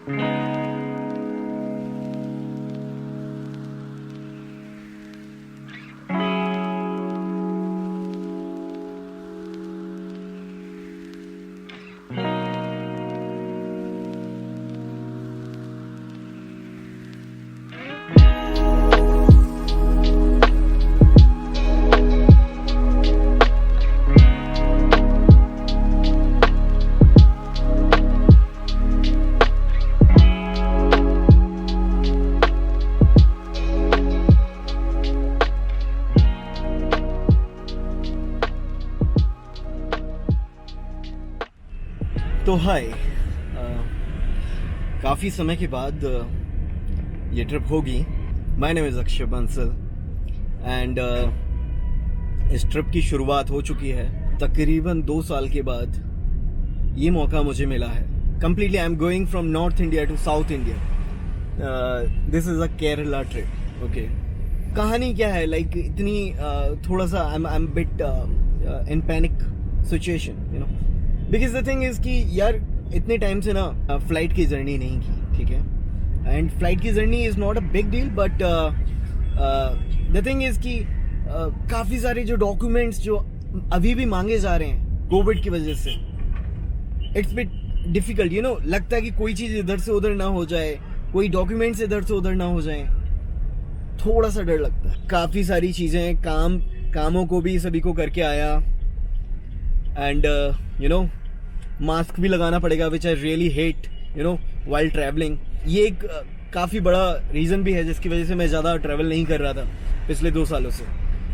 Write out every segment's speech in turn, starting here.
तो हाय, काफ़ी समय के बाद ये ट्रिप होगी। My name is Akshay Bansal and इस ट्रिप की शुरुआत हो चुकी है। तकरीबन 2 साल के बाद ये मौका मुझे मिला है। Completely I am going from north India to south India. This is a Kerala trip. Okay, कहानी क्या है? लाइक इतनी थोड़ा सा I am bit in panic situation, you know, because the thing is कि यार इतने टाइम से ना फ्लाइट की जर्नी नहीं की, ठीक है। एंड फ्लाइट की journey is not a big deal, but the thing is कि काफ़ी सारे जो डॉक्यूमेंट्स जो अभी भी मांगे जा रहे हैं कोविड की वजह से, it's bit difficult, you know. लगता है कि कोई चीज़ इधर से उधर ना हो जाए, कोई डॉक्यूमेंट्स इधर से उधर ना हो जाए, थोड़ा सा डर लगता है। काफ़ी सारी चीज़ें कामों को भी सभी को करके आया। एंड यू नो, मास्क भी लगाना पड़ेगा, which I really hate, you know, while travelling. ये एक काफ़ी बड़ा रीज़न भी है जिसकी वजह से मैं ज़्यादा ट्रैवल नहीं कर रहा था पिछले 2 सालों से,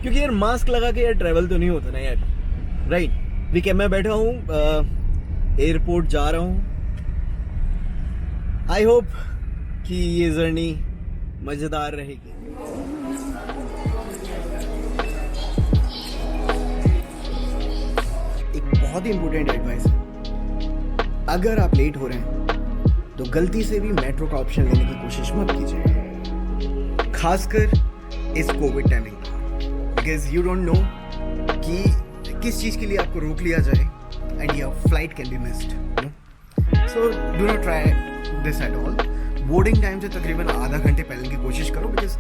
क्योंकि यार मास्क लगा के यार ट्रैवल तो नहीं होता ना यार, राइट। वीकेंड में बैठा हूँ, एयरपोर्ट जा रहा हूँ। आई होप कि ये जर्नी मज़ेदार रहेगी। एक बहुत ही इंपॉर्टेंट एडवाइस है, अगर आप लेट हो रहे हैं तो गलती से भी मेट्रो का ऑप्शन लेने की कोशिश मत कीजिए, खासकर इस कोविड टाइमिंग में, बिकॉज यू डोंट नो कि किस चीज़ के लिए आपको रोक लिया जाए and your flight can be missed, so do not try this at all. Boarding time से तकरीबन आधा घंटे पहले की कोशिश करो, बिकॉज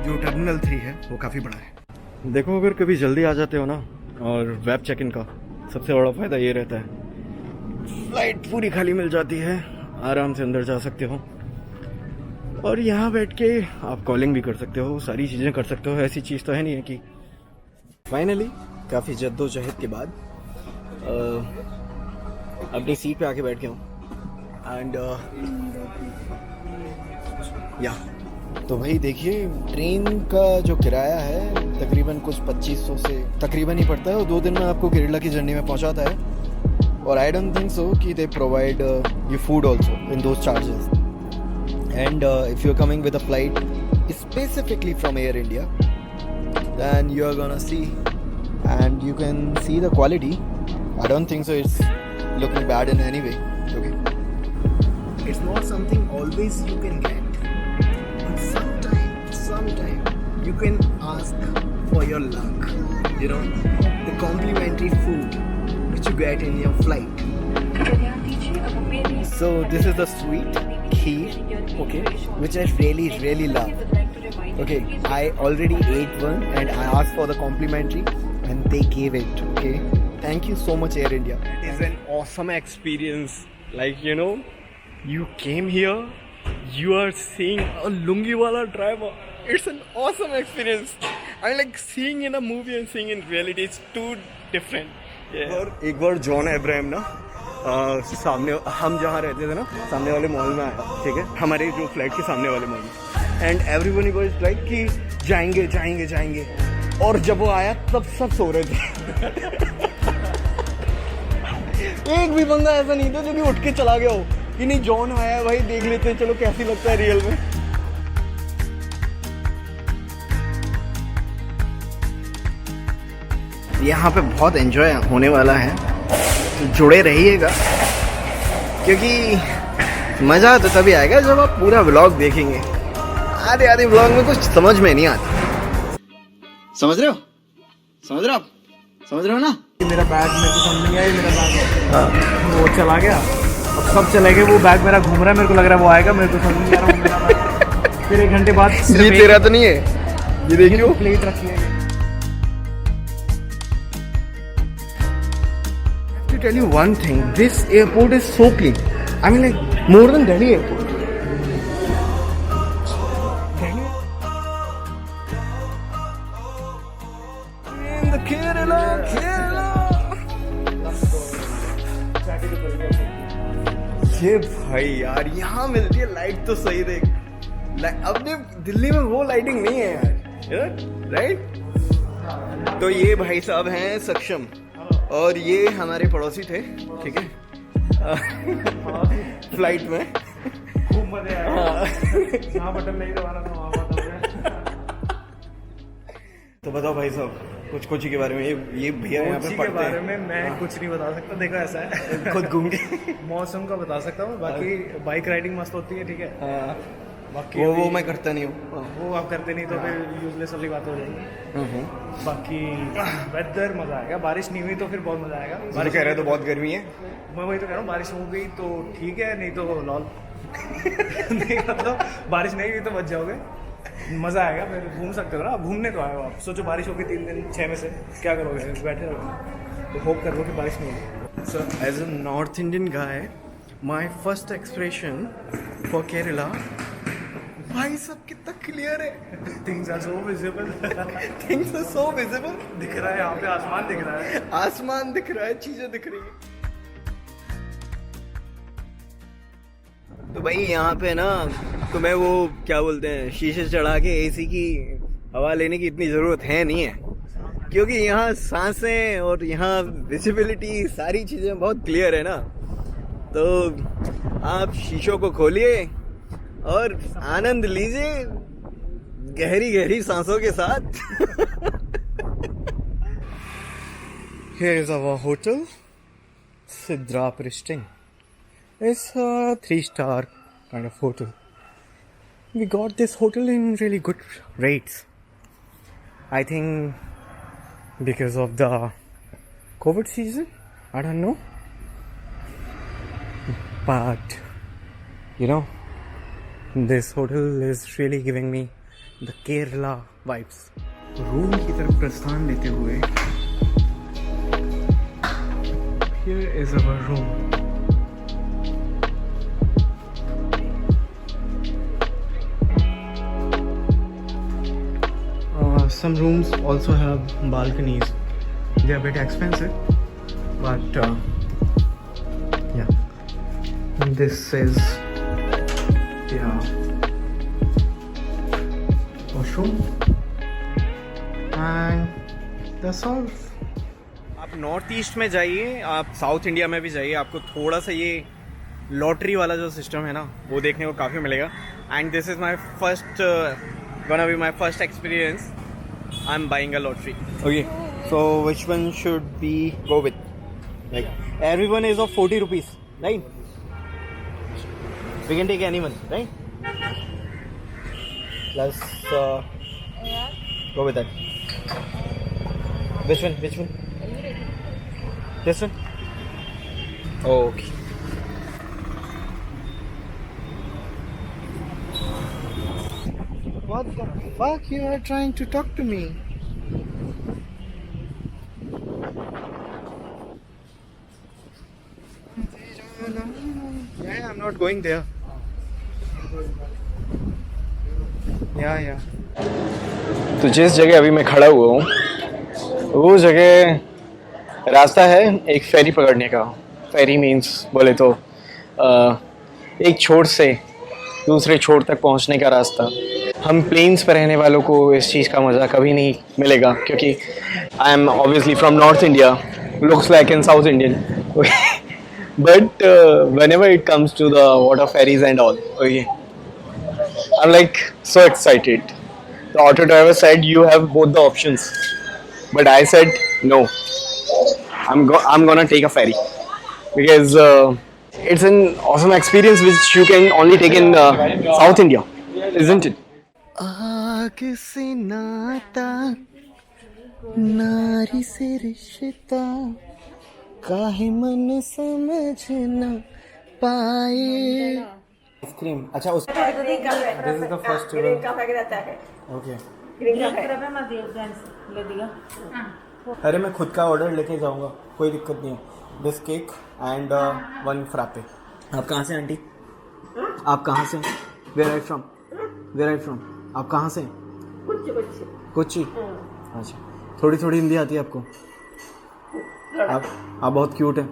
जो टर्मिनल 3 है वो काफ़ी बड़ा है। देखो, अगर कभी जल्दी आ जाते हो ना, और वेब चेक इन का सबसे बड़ा फ़ायदा ये रहता है, फ्लाइट पूरी खाली मिल जाती है, आराम से अंदर जा सकते हो और यहाँ बैठ के आप कॉलिंग भी कर सकते हो, सारी चीज़ें कर सकते हो। ऐसी चीज़ तो है नहीं है कि फाइनली काफ़ी जद्दोजहद के बाद अपनी सीट पे आके बैठ गया हूँ। एंड या तो भाई देखिए, ट्रेन का जो किराया है तकरीबन कुछ 2500 से तकरीबन ही पड़ता है, और 2 दिन में आपको केरला की जर्नी में पहुँचाता है। और आई डोंट थिंक सो कि they provide you food also in those charges. And if you are coming with a flight specifically from Air India, then you are gonna see and you can see the quality. I don't think so it's looking bad in any way. Okay, it's not something always you can get, but sometime you can ask for your luck, you know, the complimentary food which you get in your flight. So this is the sweet kheer, okay, which I really love. Okay, I already ate one and I asked for the complimentary and they gave it. Okay, thank you so much Air India. It is an awesome experience. Like, you know, you came here, you are seeing a lungi wala driver. It's an awesome experience. I like seeing in a movie and seeing in reality. It's too different. Yeah. एक बार John Abraham ना सामने हम जहाँ रहते थे ना, सामने वाले मॉल में आया, ठीक है, हमारे जो फ्लैट के सामने वाले मॉल में। एंड एवरीवन वाज लाइक कि जाएंगे, और जब वो आया तब सब सो रहे थे। एक भी बंदा ऐसा नहीं था जो कि उठ के चला गया हो कि नहीं जॉन आया है भाई, देख लेते हैं, चलो कैसी लगता है रियल में। यहाँ पे बहुत एंजॉय होने वाला है, तो जुड़े रहिएगा, क्योंकि मज़ा तो तभी आएगा जब आप पूरा व्लॉग देखेंगे। आधे व्लॉग में कुछ समझ में नहीं आता। समझ रहे हो ना? मेरा बैग मेरे को समझ नहीं आया, मेरा बैग वो चला गया, अब सब चले गए, वो बैग मेरा घूम रहा है, मेरे को लग रहा है वो आएगा, मेरे को समझ नहीं आ रहा वो मेरा बैग। फिर 1 घंटे बाद ये तेरा तो नहीं है, ये देखियो प्लेट रखी है। To tell you one thing, this airport is so clean. I mean, like more than Delhi airport. In the Kerala. ये भाई यार, यहाँ मिलती है लाइट तो सही देख। अपने दिल्ली में वो लाइटिंग नहीं है यार, राइट? तो ये भाई साहब हैं सक्षम, और ये हमारे पड़ोसी थे, ठीक है, फ्लाइट में। खूब मजे आए। हाँ, बटन नहीं दबाना था, वहाँ बटन हो गया। तो बताओ भाई साहब कुछ कोची के बारे में। ये भैया यहाँ पे कोची के पढ़ते बारे हैं। में मैं कुछ नहीं बता सकता, देखो ऐसा है। खुद घूम के मौसम का बता सकता हूँ, बाकी बाइक राइडिंग मस्त होती है, ठीक है। हाँ, बाकी वो मैं करता नहीं हूँ। वो आप करते नहीं तो फिर यूजलेस वाली बात हो जाएगी। बाकी वेदर मजा आएगा, बारिश नहीं हुई तो फिर बहुत मजा आएगा। बारिश कह रहे हैं तो बहुत गर्मी है। मैं वही तो कह रहा हूँ, बारिश हो गई तो ठीक है, नहीं तो लॉल। नहीं मतलब बारिश नहीं हुई तो बच जाओगे, मजा आएगा, फिर घूम सकते हो ना। घूमने तो आए हो आप, सोचो बारिश होगी 3 दिन 6 में से, क्या करोगे? बैठे रहोगे, तो होप करो कि बारिश नहीं होगी। So as a North Indian guy, my first expression for Kerala, भाई सब कितना क्लियर है। Things are so visible. Things are so visible. दिख रहा है यहाँ पे, आसमान दिख रहा है, आसमान दिख रहा है, चीजें दिख रही है। तो भाई यहाँ पे ना तुम्हें वो क्या बोलते हैं, शीशे चढ़ा के एसी की हवा लेने की इतनी ज़रूरत है नहीं है, क्योंकि यहाँ सांसें और यहाँ विजिबिलिटी सारी चीज़ें बहुत क्लियर है ना। तो आप शीशों को खोलिए और आनंद लीजिए गहरी गहरी सांसों के साथ। Here is our hotel, Sidra Pristing. It's a 3-star kind of hotel. We got this hotel in really good rates. I think because of the COVID season, I don't know. But, you know, this hotel is really giving me the Kerala vibes. Room की तरफ प्रस्थान लेते हुए, here is our room. Some rooms also have balconies. They are a bit expensive, but yeah, this is washroom, and that's all. आप north east में जाइए, आप south India में भी जाइए, आपको थोड़ा सा ये लॉटरी वाला जो सिस्टम है ना वो देखने को काफ़ी मिलेगा. And this is my first gonna be my first experience. I'm buying a lottery. Okay, so which one should we go with? Like everyone is of 40 rupees, right? We can take anyone, right? Let's go with that. Which one? Which one? This one? Okay. What the fuck you are trying to talk to me? Yeah, I'm not going there. Yeah. तो जिस जगह अभी मैं खड़ा हुआ हूँ वो जगह रास्ता है एक फेरी पकड़ने का. फेरी मीन्स बोले तो एक छोर से दूसरे छोर तक पहुँचने का रास्ता. हम प्लेन्स पर रहने वालों को इस चीज़ का मज़ा कभी नहीं मिलेगा क्योंकि I am obviously from north India, looks like in south Indian. But whenever it comes to the water ferries and all, okay, I'm like so excited. The auto driver said you have both the options, but I said no. I'm gonna take a ferry because it's an awesome experience which you can only take in South India, isn't it? आग से नाता नारी से रिश्ता काहे मन समझना पाए आइसक्रीम अच्छा उस this is the first green का पैकेट आता है ओके ग्रीन का पैकेट ले दिया अरे मैं खुद का ऑर्डर लेके जाऊंगा कोई दिक्कत नहीं है दिस केक एंड 1 फ्रापे आप कहाँ से आंटी आप कहाँ से वेयर आर फ्रॉम आप कहाँ से कुछ कोची अच्छा थोड़ी थोड़ी हिंदी आती है आपको आप बहुत क्यूट है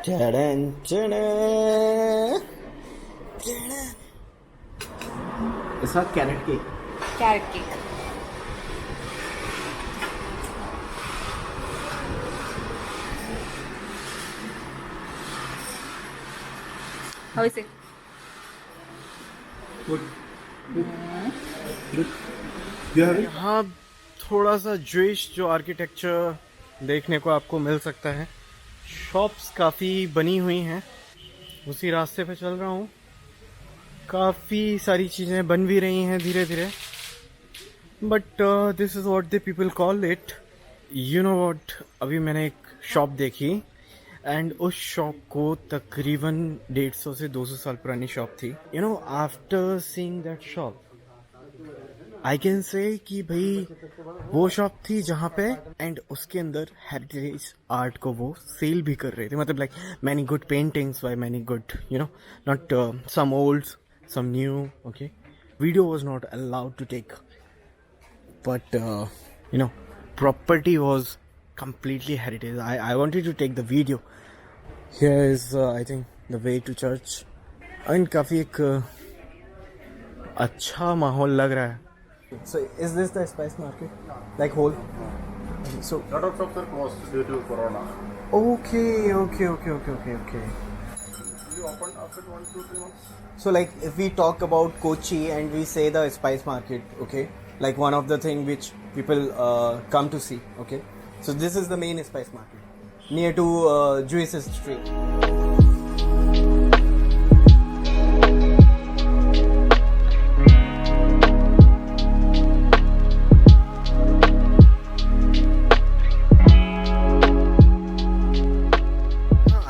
चढ़न चढ़न इसका carrot cake carrot cake How is it? यहाँ थोड़ा सा ज्यूइश जो आर्किटेक्चर देखने को आपको मिल सकता है शॉप्स काफ़ी बनी हुई हैं उसी रास्ते पे चल रहा हूँ काफ़ी सारी चीज़ें बन भी रही हैं धीरे धीरे but this is what the people call it you know what अभी मैंने एक शॉप देखी एंड उस शॉप को तकरीबन 150 से 200 साल पुरानी शॉप थी you know after seeing that shop I can say कि भाई वो शॉप थी जहाँ पे एंड उसके अंदर हेरिटेज आर्ट को वो सेल भी कर रहे थे मतलब like many good paintings by many good you know not some old some new okay video was not allowed to take but you know property was completely heritage. I wanted to take the video. Here is I think the way to church. And काफी एक अच्छा माहौल लग रहा है. So is this the spice market? Like whole? So lot of shops are closed due to corona. okay. We opened after 1-2-3 months. So like if we talk about Kochi and we say the spice market, okay? Like one of the thing which people come to see, okay? So this is the main spice market near to Jewish Street.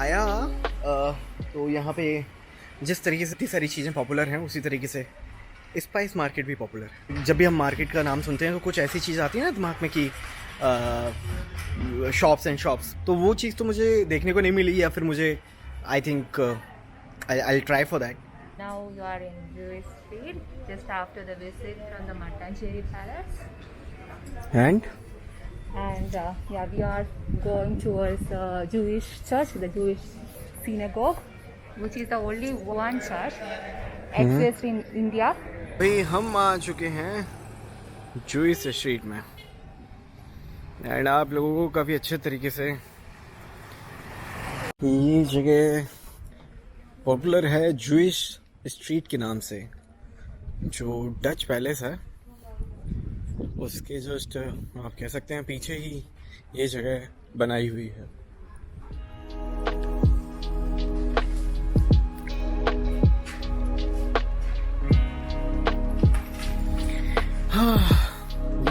आया तो यहाँ पे जिस तरीके से इतनी सारी चीज़ें पॉपुलर हैं उसी तरीके से स्पाइस मार्केट भी पॉपुलर है जब भी हम मार्केट का नाम सुनते हैं तो कुछ ऐसी चीज़ आती है ना दिमाग में कि शॉप्स एंड शॉप्स तो वो चीज़ तो मुझे देखने को नहीं मिली या फिर मुझे I think I try for that Now you are in Jewish Street, just after the visit from the Mattancherry Palace. And Yeah, we are going towards Jewish church, the Jewish synagogue, which is the only one church exists in India. भाई हम आ चुके हैं Jewish street में and आप लोगों को काफ़ी अच्छे तरीके से ये जगह पॉपुलर है जूइश स्ट्रीट के नाम से जो डच पैलेस है उसके जस्ट आप कह सकते हैं पीछे ही ये जगह बनाई हुई है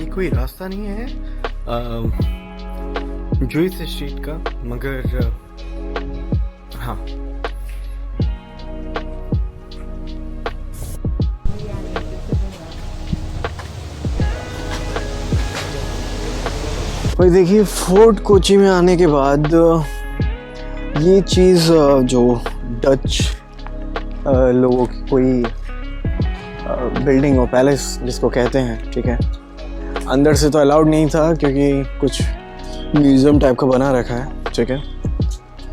ये कोई रास्ता नहीं है जूइस स्ट्रीट का मगर हाँ भाई देखिए फोर्ट कोची में आने के बाद ये चीज़ जो डच लोगों की कोई बिल्डिंग और पैलेस जिसको कहते हैं ठीक है अंदर से तो अलाउड नहीं था क्योंकि कुछ म्यूज़ियम टाइप का बना रखा है ठीक है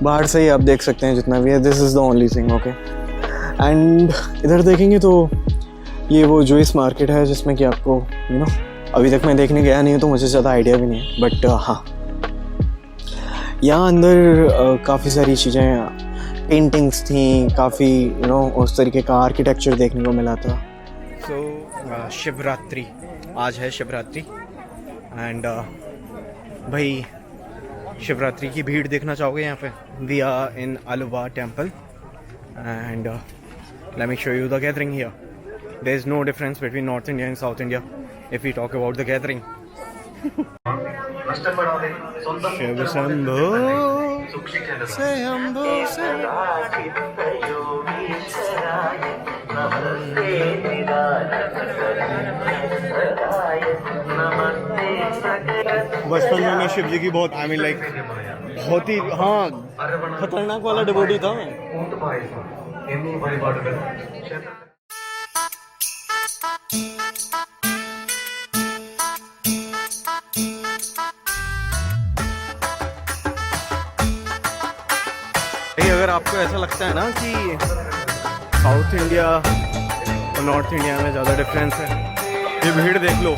बाहर से ही आप देख सकते हैं जितना भी है this is the only thing okay and इधर देखेंगे तो ये वो जूइस मार्केट है जिसमें कि आपको यू नो अभी तक मैं देखने गया नहीं हूँ तो मुझे ज़्यादा आइडिया भी नहीं है बट हाँ यहाँ अंदर काफ़ी सारी चीज़ें पेंटिंग्स थी काफ़ी यू नो उस तरीके का आर्किटेक्चर देखने को मिला था तो शिवरात्रि आज है शिवरात्रि एंड भाई शिवरात्रि की भीड़ देखना चाहोगे यहाँ पे we are in Aluva temple and let me show you the gathering here there is no difference between north India and south India if we talk about the gathering Shiv Shambho Shambho बचपन में मैं शिव जी की बहुत आई मीन लाइक बहुत ही हाँ खतरनाक वाला devotee था मैं। अगर आपको ऐसा लगता है ना कि साउथ इंडिया और नॉर्थ इंडिया में ज़्यादा डिफरेंस है, ये भीड़ देख लो।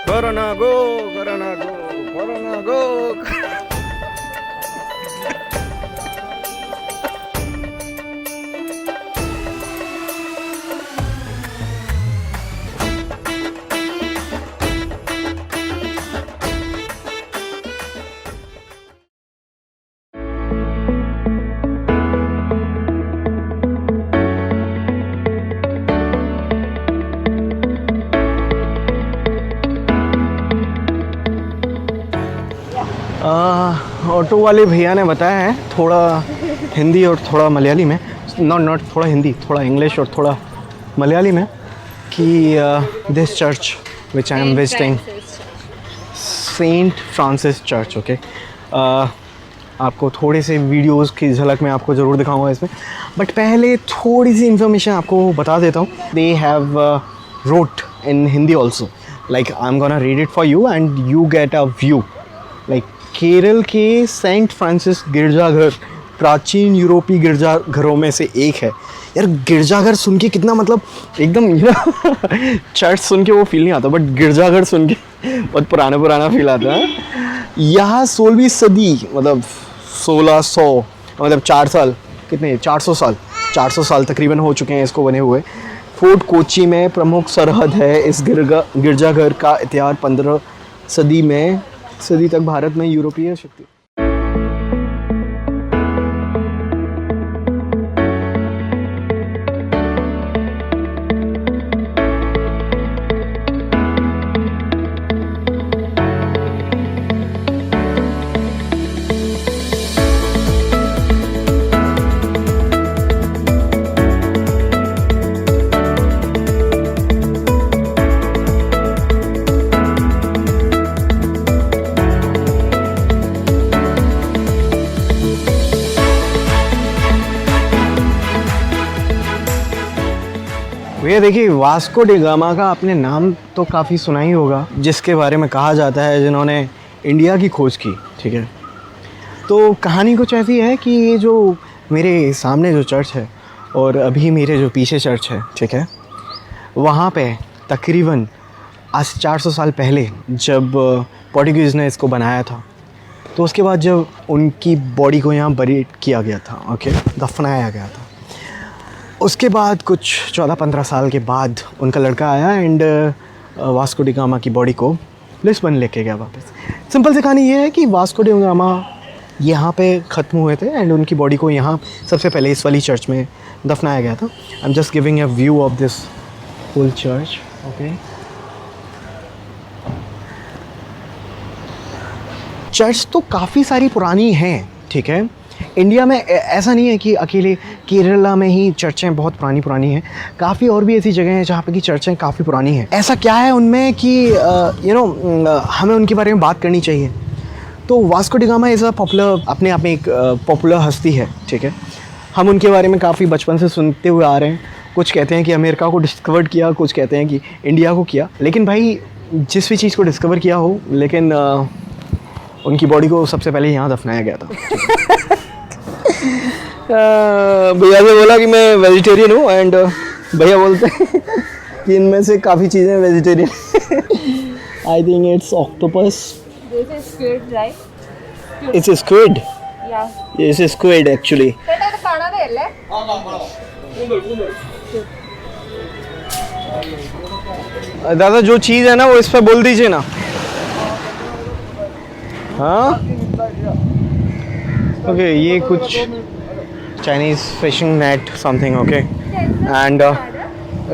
Corona go, corona go, corona go. Auto वाले भैया ने बताया है थोड़ा हिंदी और थोड़ा मलयाली में, नॉट थोड़ा हिंदी, थोड़ा इंग्लिश और थोड़ा मलयाली में कि this church which I am visiting, Saint Francis church, okay. आपको थोड़े से वीडियोस की झलक मैं आपको ज़रूर दिखाऊंगा इसमें, बट पहले थोड़ी सी इन्फॉर्मेशन आपको बता देता हूँ। They have wrote in Hindi also, like I am gonna read it for you and you get a view. Like Kerala के सेंट फ्रांसिस गिरजाघर प्राचीन यूरोपीय गिरजाघरों में से एक है। यार गिरजाघर सुन के कितना मतलब एकदम चर्च सुन के वो फील नहीं आता, बट गिरजाघर सुन के बहुत पुराना फील आता है। यहाँ 16वीं सदी मतलब 1600 मतलब 4 साल कितने 400 साल तकरीबन हो चुके हैं इसको बने हुए। फोर्ट कोची में प्रमुख सरहद है इस गिरजाघर का इतिहास 15 सदी तक भारत में यूरोपीय शक्ति। भैया देखिए, वास्को डी गामा का आपने नाम तो काफ़ी सुना ही होगा, जिसके बारे में कहा जाता है जिन्होंने इंडिया की खोज की, ठीक है। तो कहानी कुछ ऐसी है कि ये जो मेरे सामने जो चर्च है और अभी मेरे जो पीछे चर्च है, ठीक है, वहाँ पे तकरीबन आज 400 साल पहले जब पोर्टुगीज़ ने इसको बनाया था, तो उसके बाद जब उनकी बॉडी को यहाँ बरी किया गया था, ओके, दफनाया गया था, उसके बाद कुछ 14-15 साल के बाद उनका लड़का आया एंड वास्को डी गामा की बॉडी को लिस्बन लेके गया वापस। सिंपल सी कहानी ये है कि वास्को डी गामा यहाँ पे ख़त्म हुए थे एंड उनकी बॉडी को यहाँ सबसे पहले इस वाली चर्च में दफनाया गया था। I am just giving a view of this whole church, okay. Church तो काफ़ी सारी पुरानी हैं, ठीक है। इंडिया में ऐसा नहीं है कि अकेले केरला में ही चर्चें बहुत पुरानी हैं, काफ़ी और भी ऐसी जगह हैं जहाँ पे की चर्चें काफ़ी पुरानी हैं। ऐसा क्या है उनमें कि हमें उनके बारे में बात करनी चाहिए। तो Vasco D gamma is a popular, अपने आप में एक पॉपुलर हस्ती है, ठीक है। हम उनके बारे में काफ़ी बचपन से सुनते हुए आ रहे हैं। कुछ कहते हैं कि अमेरिका को डिस्कवर किया, कुछ कहते हैं कि इंडिया को किया, लेकिन भाई जिस भी चीज़ को डिस्कवर किया हो, लेकिन उनकी बॉडी को सबसे पहले यहाँ दफनाया गया था। भैया से बोला कि मैं वेजिटेरियन हूँ एंड भैया बोलते हैं कि इनमें से काफ़ी चीज़ें vegetarian. I think it's octopus. This is squid, right? It's a squid. Yeah. It's a squid actually. ചേട്ടാ ഇത് കാണാതെയല്ലേ? दादा जो चीज़ है ना वो इस पर बोल दीजिए ना। हाँ ओके, ये कुछ Chinese fishing net something, okay. And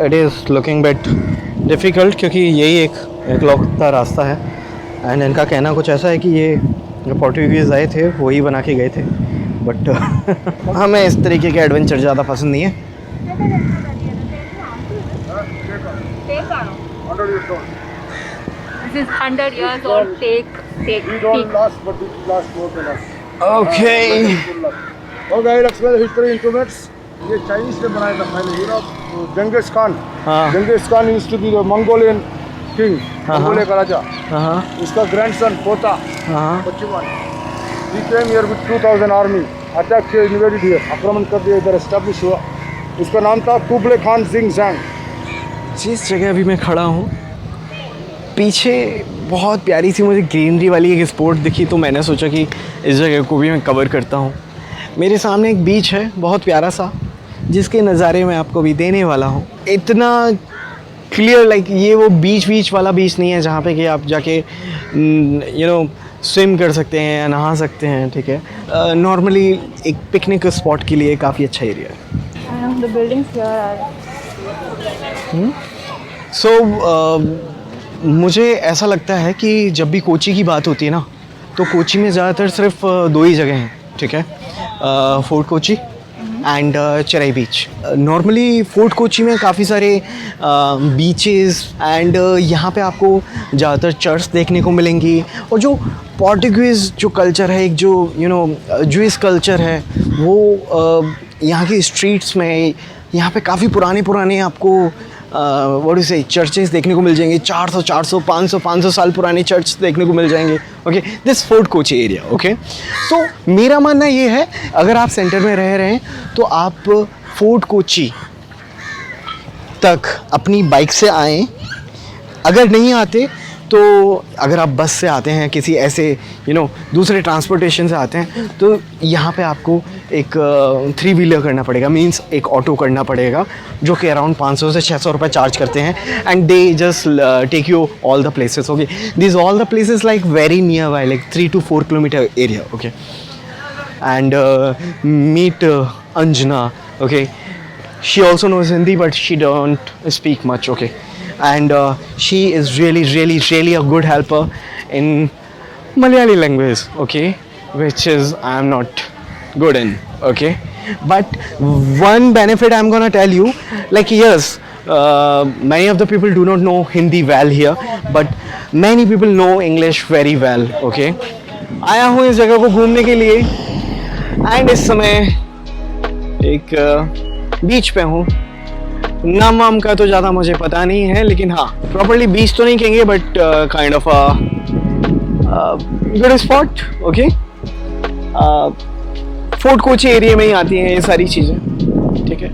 it is looking bit difficult क्योंकि यही एक लौकता रास्ता है एंड इनका कहना कुछ ऐसा है कि ये जो पोर्टुगीज़ आए थे वही बना के गए थे बट हमें इस तरीके के एडवेंचर ज़्यादा पसंद नहीं है. This is 100 years old take. We don't last, but we last more than us. Okay. Okay, I'll explain the history in 2 minutes. ये चाइनीज ने बनाया था पहले यूरोप. Genghis Khan. हाँ. Genghis Khan used to be the Mongolian king. हाँ. Mongolia का राजा. हाँ इसका grandson पोता हाँ Pachhiman. He came here with 2000 army. Attacked here, invaded here. आक्रमण कर दिया इधर establish हुआ. इसका नाम था कुबले खान सिंह जंग. जिस जगह अभी मैं खड़ा हूँ पीछे बहुत प्यारी सी मुझे ग्रीनरी वाली एक स्पॉट दिखी तो मैंने सोचा कि इस जगह को भी मैं कवर करता हूँ. मेरे सामने एक बीच है बहुत प्यारा सा जिसके नज़ारे मैं आपको भी देने वाला हूँ. इतना क्लियर लाइक ये वो बीच वाला बीच नहीं है जहाँ पे कि आप जाके स्विम कर सकते हैं या नहा सकते हैं. ठीक है, नॉर्मली एक पिकनिक स्पॉट के लिए काफ़ी अच्छा एरिया है. And the buildings here are. मुझे ऐसा लगता है कि जब भी कोची की बात होती है ना तो कोची में ज़्यादातर सिर्फ 2 ही जगह हैं. ठीक है, fort Kochi and Cherai beach. Normally fort Kochi में काफ़ी सारे बीचेस एंड यहाँ पे आपको ज़्यादातर चर्च देखने को मिलेंगी और जो पोर्टुगीज़ जो कल्चर है, एक जो ज्यूइश कल्चर है वो यहाँ की स्ट्रीट्स में यहाँ पे काफ़ी पुराने आपको व्हाट से चर्चेस देखने को मिल जाएंगे. 400 500 साल पुराने चर्च देखने को मिल जाएंगे. Okay, this fort Kochi area. Okay, तो मेरा मानना ये है अगर आप सेंटर में रह रहे हैं तो आप फोर्ट कोची तक अपनी बाइक से आएँ. अगर नहीं आते तो अगर आप बस से आते हैं किसी ऐसे दूसरे ट्रांसपोर्टेशन से आते हैं तो यहाँ पे आपको एक 3 व्हीलर करना पड़ेगा. मींस एक ऑटो करना पड़ेगा जो कि अराउंड 500 से 600 रुपये चार्ज करते हैं and they just take you all the places. Okay, this all the places like very near by like 3 to 4 kilometre area. Okay, and meet Anjana. Okay, she also knows Hindi but she don't speak much. Okay, and she is really a good helper in Malayali language. Okay, which is I am not good in. Okay, but one benefit I'm gonna tell you, like yes, many of the people do not know Hindi well here but many people know English very well. Okay, आया हूँ इस जगह को घूमने के लिए and इस समय एक बीच पे हूँ. नाम वाम का तो ज़्यादा मुझे पता नहीं है लेकिन हाँ प्रॉपर्ली बीच तो नहीं कहेंगे but kind of good spot. Okay, fort Kochi area में ही आती हैं ये सारी चीज़ें. ठीक है,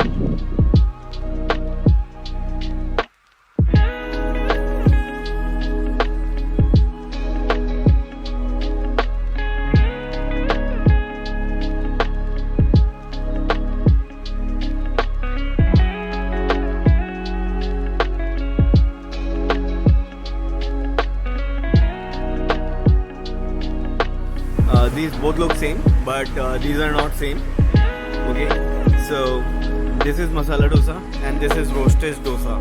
these both look same but these are not same. Okay, so this is masala dosa and this is roasted dosa.